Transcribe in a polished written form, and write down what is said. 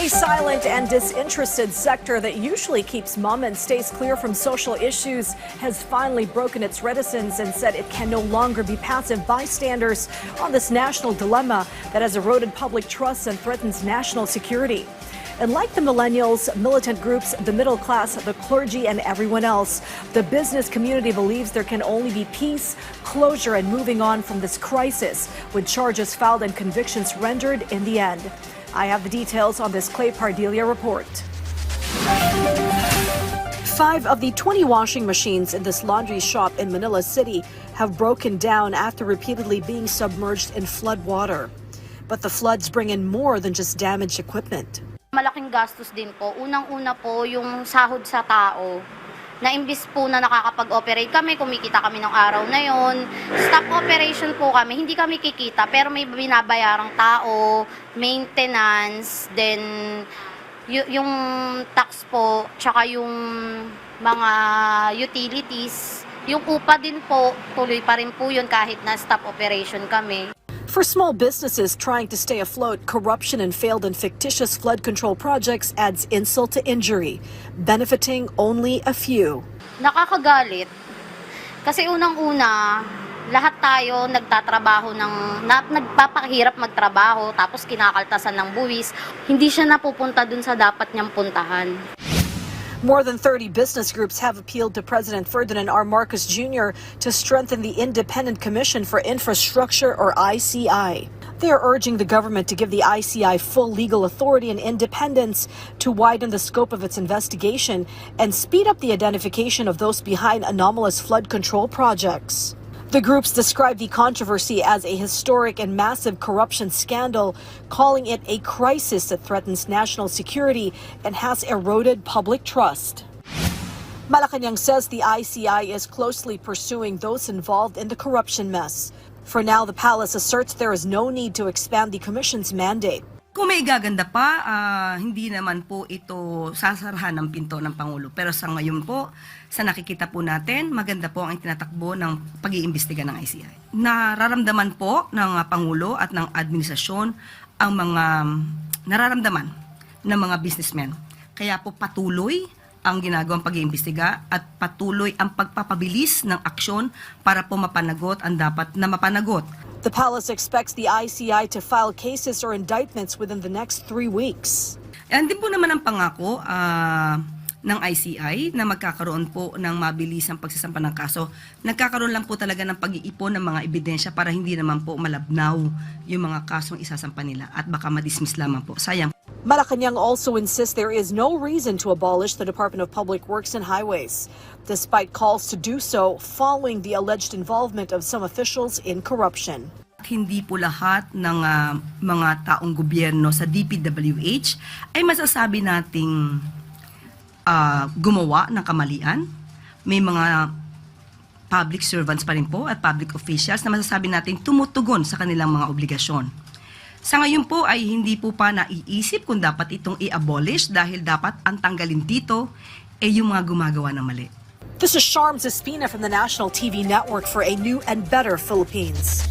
The silent and disinterested sector that usually keeps mum and stays clear from social issues has finally broken its reticence and said it can no longer be passive bystanders on this national dilemma that has eroded public trust and threatens national security. And like the millennials, militant groups, the middle class, the clergy, and everyone else, the business community believes there can only be peace, closure, and moving on from this crisis, with charges filed and convictions rendered in the end. I have the details on this Clay Pardilia report. 5 of the 20 washing machines in this laundry shop in Manila City have broken down after repeatedly being submerged in flood water. But the floods bring in more than just damaged equipment. Malaking gastos din po. Unang-una po yung sahod sa tao. Na imbis po na nakakapag-operate kami, kumikita kami ng araw na yon. Stop operation po kami, hindi kami kikita, pero may binabayarang tao, maintenance, then yung tax po, tsaka yung mga utilities. Yung upa din po, tuloy pa rin po yun kahit na stop operation kami. For small businesses trying to stay afloat, corruption and failed and fictitious flood control projects adds insult to injury, benefiting only a few. Nakakagalit. Kasi unang-una, lahat tayo nagtatrabaho nagpapakahirap magtrabaho, tapos kinakaltasan ng buwis. Hindi siya napupunta dun sa dapat niyang puntahan. More than 30 business groups have appealed to President Ferdinand R. Marcos Jr. to strengthen the Independent Commission for Infrastructure, or ICI. They are urging the government to give the ICI full legal authority and independence to widen the scope of its investigation and speed up the identification of those behind anomalous flood control projects. The groups describe the controversy as a historic and massive corruption scandal, calling it a crisis that threatens national security and has eroded public trust. Malacanang says the ICI is closely pursuing those involved in the corruption mess. For now, the palace asserts there is no need to expand the commission's mandate. Kung may gaganda pa, hindi naman po ito sasarahan ng pinto ng Pangulo. Pero sa ngayon po, sa nakikita po natin, maganda po ang tinatakbo ng pag-iimbestiga ng ICI. Nararamdaman po ng Pangulo at ng administrasyon ang mga nararamdaman ng mga businessmen. Kaya po patuloy ang ginagawang pag-iimbestiga at patuloy ang pagpapabilis ng aksyon para po mapanagot ang dapat na mapanagot. The palace expects the ICI to file cases or indictments within the next 3 weeks. Yan din po naman ang pangako ng ICI na magkakaroon po ng mabilisang pagsasampa ng kaso. Nagkakaroon lang po talaga ng pag-iipon ng mga ebidensya para hindi naman po malabnaw yung mga kasong isasampa nila at baka madismiss lamang po. Sayang. Malacanang also insists there is no reason to abolish the Department of Public Works and Highways, despite calls to do so following the alleged involvement of some officials in corruption. Hindi po lahat ng mga taong gobyerno sa DPWH ay masasabi nating gumawa ng kamalian. May mga public servants pa rin po at public officials na masasabi nating tumutugon sa kanilang mga obligasyon. Sa ngayon po ay hindi po pa naiisip kung dapat itong i-abolish dahil dapat ang tanggalin dito ay yung mga gumagawa ng mali. This is Sharms Espina from the National TV Network for a new and better Philippines.